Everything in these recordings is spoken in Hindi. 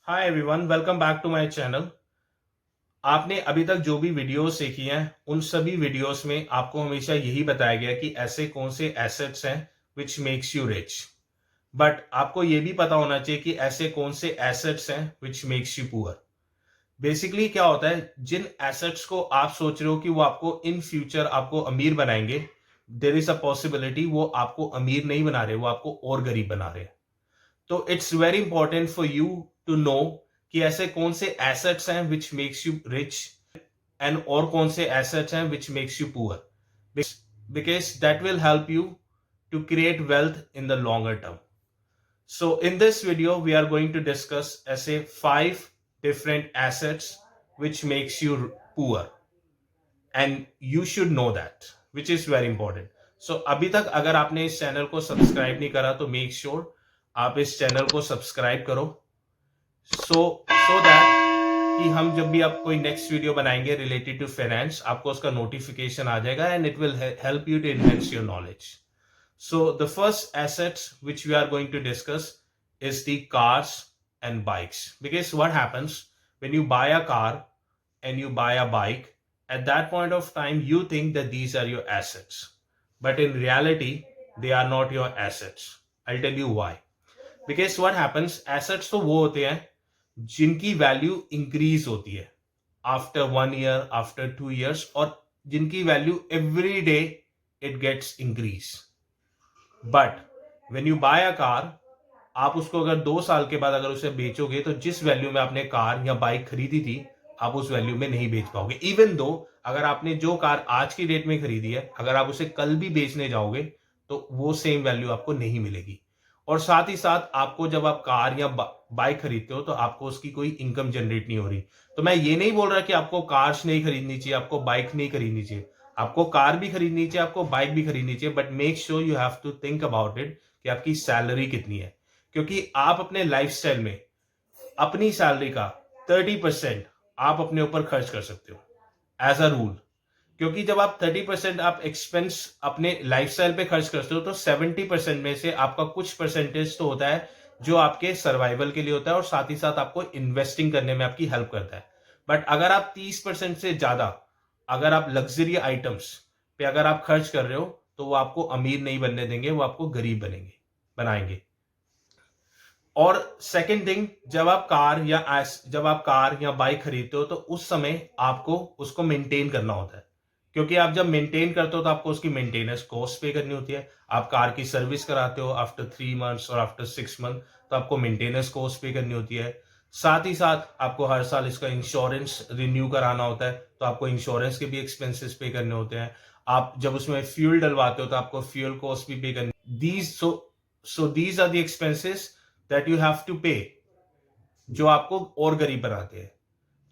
Hi everyone, welcome back to my channel. आपने अभी तक जो भी वीडियोस देखी हैं उन सभी वीडियोस में आपको हमेशा यही बताया गया कि ऐसे कौन से एसेट्स हैं which makes you rich. But आपको ये भी पता होना चाहिए कि ऐसे कौन से एसेट्स हैं which makes you poor. Basically क्या होता है, जिन एसेट्स को आप सोच रहे हो कि वो आपको इन फ्यूचर आपको अमीर बनाएंगे, देर इज अ पॉसिबिलिटी वो आपको अमीर नहीं बना रहे, वो आपको और गरीब बना रहे हैं। तो it's very important for you to know कि ऐसे कौन से एसेट्स हैं which makes you rich and और कौन से एसेट्स हैं which makes you poor, because that will help you to create wealth in the longer term. So in this video we are going to discuss as a 5 different assets which makes you poor, and you should know that, which is very important. So अभी तक अगर आपने इस चैनल को सब्सक्राइब नहीं करा तो मेक श्योर आप इस चैनल को सब्सक्राइब करो, सो दैट कि हम जब भी आप कोई नेक्स्ट वीडियो बनाएंगे रिलेटेड टू फाइनेंस आपको उसका नोटिफिकेशन आ जाएगा and it will help you to enhance your knowledge. So the first assets which we are going to discuss is the cars and bikes. Because what happens when you buy a car and you buy a bike, at that point of time you think that these are your assets. But in reality, they are not your assets. I'll tell you why. Because what happens, assets तो वो होते हैं जिनकी वैल्यू इंक्रीज होती है आफ्टर 1 year, आफ्टर 2 years, और जिनकी value every day it gets increase. But when you buy a car, आप उसको अगर 2 साल के बाद अगर उसे बेचोगे तो जिस वैल्यू में आपने कार या बाइक खरीदी थी आप उस वैल्यू में नहीं बेच पाओगे. इवन दो अगर आपने जो कार आज की डेट में खरीदी है अगर आप उसे कल भी बेचने जाओगे तो वो सेम वैल्यू आपको नहीं मिलेगी. और साथ ही साथ आपको जब आप कार या बाइक खरीदते हो तो आपको उसकी कोई इनकम जनरेट नहीं हो रही. तो मैं ये नहीं बोल रहा कि आपको कार्स नहीं खरीदनी चाहिए, आपको बाइक नहीं खरीदनी चाहिए. आपको कार भी खरीदनी चाहिए, आपको बाइक भी खरीदनी चाहिए, but make sure you have to think about it कि आपकी सैलरी कितनी है. क्योंकि आप अपने लाइफस्टाइल में अपनी सैलरी का 30% आप अपने ऊपर खर्च कर सकते हो एज अ रूल. क्योंकि जब आप 30% आप एक्सपेंस अपने लाइफस्टाइल पे खर्च करते हो तो 70% में से आपका कुछ परसेंटेज तो होता है जो आपके सर्वाइवल के लिए होता है और साथ ही साथ आपको इन्वेस्टिंग करने में आपकी हेल्प करता है. बट अगर आप 30% से ज्यादा अगर आप लग्जरी आइटम्स पे अगर आप खर्च कर रहे हो तो वो आपको अमीर नहीं बनने देंगे, वो आपको गरीब बनाएंगे. और सेकंड थिंग, जब आप कार या बाइक खरीदते हो तो उस समय आपको उसको मेंटेन करना होता है. क्योंकि आप जब मेंटेन करते हो तो आपको उसकी मेंटेनेंस कॉस्ट पे करनी होती है. आप कार की सर्विस कराते हो आफ्टर 3 months और आफ्टर 6 month तो आपको मेंटेनेंस कॉस्ट पे करनी होती है. साथ ही साथ आपको हर साल इसका इंश्योरेंस रिन्यू कराना होता है तो आपको इंश्योरेंस के भी एक्सपेंसेस पे करने होते हैं. आप जब उसमें फ्यूल डलवाते हो तो आपको फ्यूल कॉस्ट भी पे करनी. These are the expenses that you have to pay, जो आपको और गरीब बनाते हैं.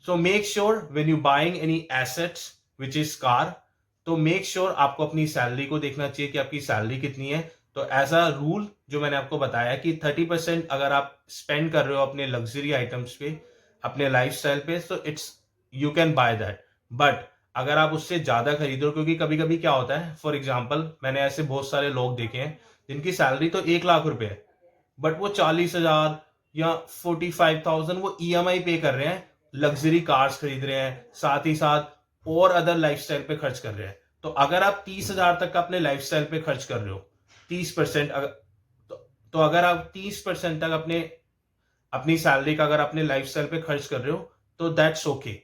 So make sure when you buying any assets which is car, तो मेक श्योर आपको अपनी सैलरी को देखना चाहिए कि आपकी सैलरी कितनी है. तो एज अ रूल जो मैंने आपको बताया कि 30% अगर आप स्पेंड कर रहे हो अपने लग्जरी आइटम्स पे, अपने लाइफस्टाइल पे, तो it's you can by that. But अगर आप उससे ज्यादा खरीदो, क्योंकि कभी कभी क्या होता है, फॉर एग्जाम्पल मैंने ऐसे बहुत सारे लोग देखे हैं जिनकी सैलरी तो 1 लाख रुपए है बट वो 40,000 या 45,000 वो ईएमआई पे कर रहे हैं, लग्जरी कार्स खरीद रहे हैं, साथ ही साथ और अदर लाइफस्टाइल पे खर्च कर रहे हैं. तो अगर आप 30,000 तक का अपने लाइफस्टाइल पे खर्च कर रहे हो 30%, अगर तो अगर आप 30% तक अपनी सैलरी का अगर अपने लाइफस्टाइल पे खर्च कर रहे हो तो दैट्स ओके.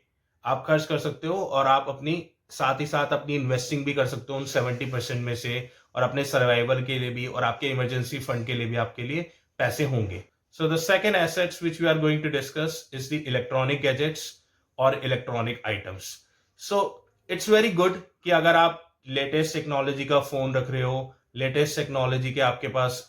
आप खर्च कर सकते हो और आप अपनी साथ ही साथ अपनी इन्वेस्टिंग भी कर सकते हो उन 70% में से, और अपने सर्वाइवल के लिए भी और आपके इमरजेंसी फंड के लिए भी आपके लिए पैसे होंगे. So the second assets which we are going to discuss is the electronic gadgets और electronic items. So it's very good कि अगर आप लेटेस्ट टेक्नोलॉजी का फोन रख रहे हो, लेटेस्ट टेक्नोलॉजी के आपके पास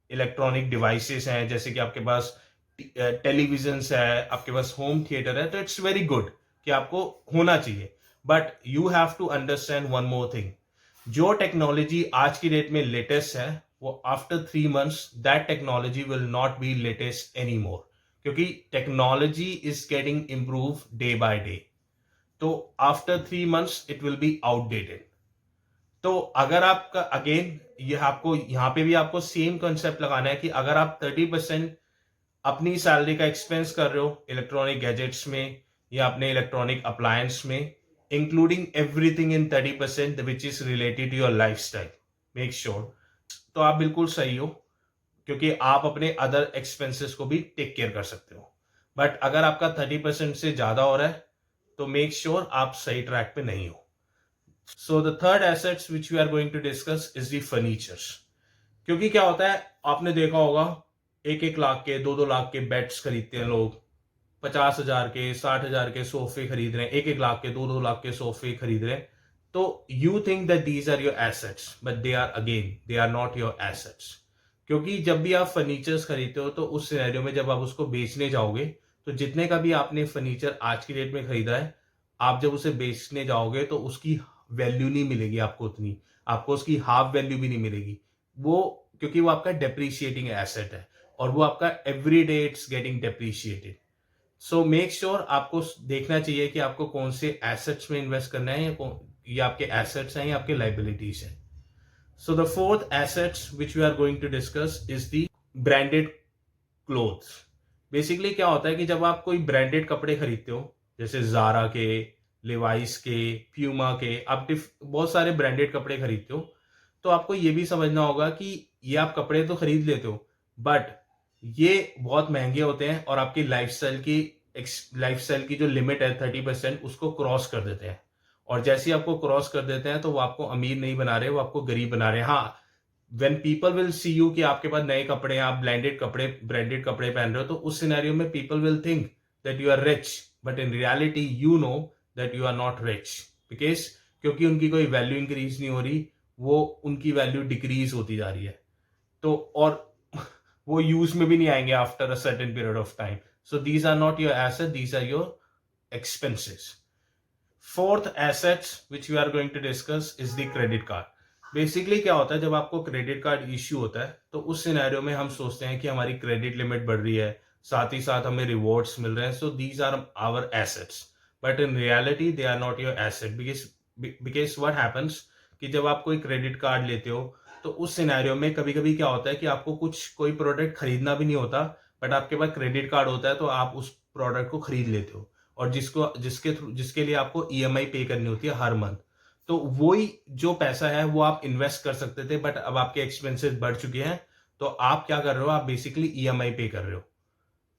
इलेक्ट्रॉनिक डिवाइसेस हैं, जैसे कि आपके पास टेलीविजन है, आपके पास होम थिएटर है, तो इट्स वेरी गुड कि आपको होना चाहिए. But you have to understand one more thing, जो टेक्नोलॉजी आज की डेट में लेटेस्ट है वो after 3 months that technology will not be latest any more, क्योंकि technology is getting improve day by day. तो after 3 months it will be outdated. तो अगर आपका अगेन ये आपको यहां पे भी आपको सेम कंसेप्ट लगाना है कि अगर आप 30% अपनी सैलरी का एक्सपेंस कर रहे हो इलेक्ट्रॉनिक गैजेट्स में या अपने इलेक्ट्रॉनिक अप्लायंस में, including everything in 30% which is related to your lifestyle, make sure, तो आप बिल्कुल सही हो, क्योंकि आप अपने अदर एक्सपेंसेस को भी टेक केयर कर सकते हो। बट अगर आपका 30% से ज्यादा हो रहा है तो मेक श्योर आप सही ट्रैक पे नहीं हो। So the third assets which we are going to discuss is the furnitures. क्योंकि क्या होता है, आपने देखा होगा 1-1 लाख के 2-2 लाख के बेड्स खरीदते हैं लोग, 50,000 के 60,000 के सोफे खरीद रहे हैं, 1-1 लाख के 2-2 लाख के सोफे खरीद रहे हैं। तो you think that these are your assets, but they are not your assets. क्योंकि जब भी आप फर्नीचर्स खरीदते हो तो उस सिनेरियो में जब आप उसको बेचने जाओगे तो जितने का भी आपने फर्नीचर आज की डेट में खरीदा है, आप जब उसे बेचने जाओगे तो उसकी वैल्यू नहीं मिलेगी आपको उतनी, आपको उसकी हाफ वैल्यू भी नहीं मिलेगी वो, क्योंकि वो आपका डेप्रीशिएटिंग एसेट है और वो आपका every day it's getting depreciated. So make sure आपको देखना चाहिए कि आपको कौन से एसेट्स में इन्वेस्ट करना है, या आपके एसेट्स हैं या आपके लाइबिलिटीज हैं। So the fourth assets which we are going to discuss is the branded clothes. Basically क्या होता है कि जब आप कोई ब्रांडेड कपड़े खरीदते हो, जैसे जारा के, लिवाइस के, प्यूमा के, आप बहुत सारे ब्रांडेड कपड़े खरीदते हो, तो आपको ये भी समझना होगा कि ये आप कपड़े तो खरीद लेते हो बट ये बहुत महंगे होते हैं और आपकी लाइफस्टाइल की जो लिमिट है 30% उसको क्रॉस कर देते हैं। और जैसे ही आपको क्रॉस कर देते हैं तो वो आपको अमीर नहीं बना रहे, वो आपको गरीब बना रहे हैं। हाँ, when people will see you कि आपके पास नए कपड़े हैं, आप ब्रांडेड कपड़े पहन रहे हो, तो उस सिनेरियो में people will think that you are rich, but in reality you know that you are not rich, because क्योंकि उनकी कोई वैल्यू इंक्रीज नहीं हो रही, वो उनकी वैल्यू डिक्रीज होती जा रही है। तो और वो यूज में भी नहीं आएंगे after a certain period of time. So these are not your asset, these are your expenses. Fourth assets which we are going to discuss is the credit card. Basically क्या होता है, जब आपको क्रेडिट कार्ड इश्यू होता है तो उस सिनेरियो में हम सोचते हैं कि हमारी क्रेडिट लिमिट बढ़ रही है, साथ ही साथ हमें रिवॉर्ड्स मिल रहे हैं, so these are our assets, but in reality they are not your asset. Because what happens कि जब आप कोई क्रेडिट कार्ड लेते हो तो उस सिनेरियो में कभी कभी क्या होता है कि आपको कोई प्रोडक्ट खरीदना भी नहीं होता, बट आपके पास क्रेडिट कार्ड होता है तो आप उस प्रोडक्ट को खरीद लेते हो, और जिसके लिए आपको ईएमआई पे करनी होती है हर मंथ। तो वही जो पैसा है वो आप इन्वेस्ट कर सकते थे, बट अब आपके एक्सपेंसेस बढ़ चुके हैं, तो आप क्या कर रहे हो, आप बेसिकली ईएमआई पे कर रहे हो।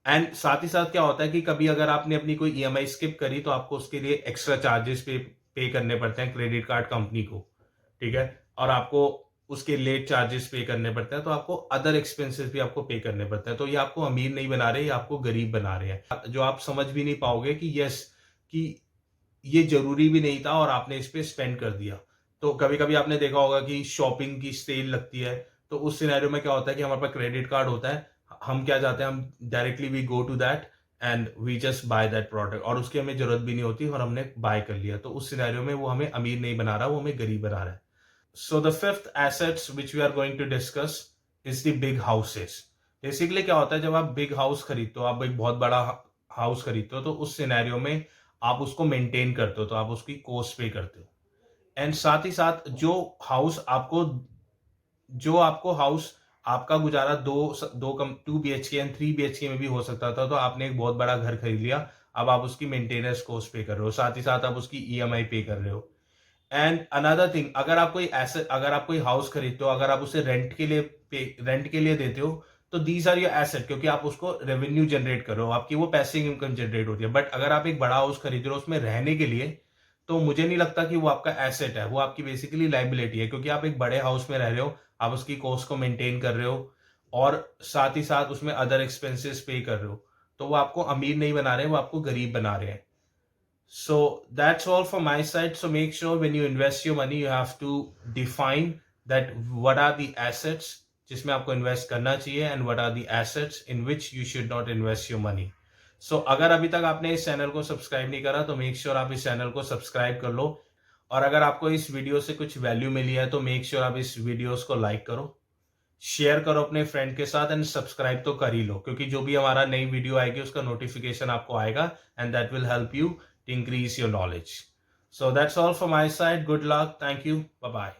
एंड साथ ही साथ क्या होता है कि कभी अगर आपने अपनी कोई ईएमआई स्किप करी तो आपको उसके लिए एक्स्ट्रा चार्जेस पे करने पड़ते हैं क्रेडिट कार्ड कंपनी को, ठीक है, और आपको उसके लेट चार्जेस पे करने पड़ते हैं, तो आपको अदर एक्सपेंसेस भी आपको पे करने पड़ते हैं। तो ये आपको अमीर नहीं बना रहे, ये आपको गरीब बना रहे हैं, जो आप समझ भी नहीं पाओगे कि यस, कि ये जरूरी भी नहीं था और आपने इस पे स्पेंड कर दिया। तो कभी कभी आपने देखा होगा कि शॉपिंग की सेल लगती है, तो उस सिनेरियो में क्या होता है कि हमारे पास क्रेडिट कार्ड होता है, हम क्या चाहते हैं, हम directly we go to that and we just buy that product, और उसकी हमें जरूरत भी नहीं होती और हमने बाय कर लिया। तो उस सिनेरियो में वो हमें अमीर नहीं बना रहा, वो हमें गरीब बना रहा है। So the fifth assets which we are going to discuss is the big houses. Basically क्या होता है, जब आप बिग हाउस खरीदते हो, आप एक बहुत बड़ा हाउस खरीदते हो, तो उस सिनेरियो में आप उसको मेंटेन करते हो, तो आप उसकी कॉस्ट पे करते हो। एंड साथ ही साथ जो आपको हाउस आपका गुजारा 2 BHK एंड 3 BHK में भी हो सकता था, तो आपने एक बहुत बड़ा घर खरीद लिया, अब आप उसकी मेंटेनेंस कॉस्ट पे कर रहे हो, साथ ही साथ आप उसकी ईएमआई पे कर रहे हो। एंड अनदर थिंग, अगर आप कोई हाउस खरीदते हो, अगर आप उसे रेंट के लिए देते हो, तो दीज आर योर एसेट, क्योंकि आप उसको रेवेन्यू जनरेट कर रहे हो, आपकी वो पैसिव इनकम जनरेट होती है। बट अगर आप एक बड़ा हाउस खरीद रहे हो उसमें रहने के लिए, तो मुझे नहीं लगता कि वो आपका एसेट है, वो आपकी बेसिकली लाइबिलिटी है, क्योंकि आप एक बड़े हाउस में रह रहे हो, आप उसकी कॉस्ट को मेंटेन कर रहे हो और साथ ही साथ उसमें अदर एक्सपेंसेस पे कर रहे हो, तो वो आपको अमीर नहीं बना रहे, वो आपको गरीब बना रहे हैं। So that's all from my side. So make sure when you invest your money, you have to define that what are the assets जिसमें आपको इन्वेस्ट करना चाहिए and what are the assets in which you should not invest your money. So अगर अभी तक आपने इस चैनल को सब्सक्राइब नहीं करा तो मेक श्योर आप इस चैनल को सब्सक्राइब कर लो, और अगर आपको इस वीडियो से कुछ वैल्यू मिली है तो मेक श्योर आप इस वीडियोस को लाइक करो, शेयर करो अपने फ्रेंड के साथ, एंड सब्सक्राइब तो कर ही लो, क्योंकि जो भी हमारा नई वीडियो आएगी उसका नोटिफिकेशन आपको आएगा, and that will help you to increase your knowledge. So that's all from my side. Good luck. Thank you. Bye bye.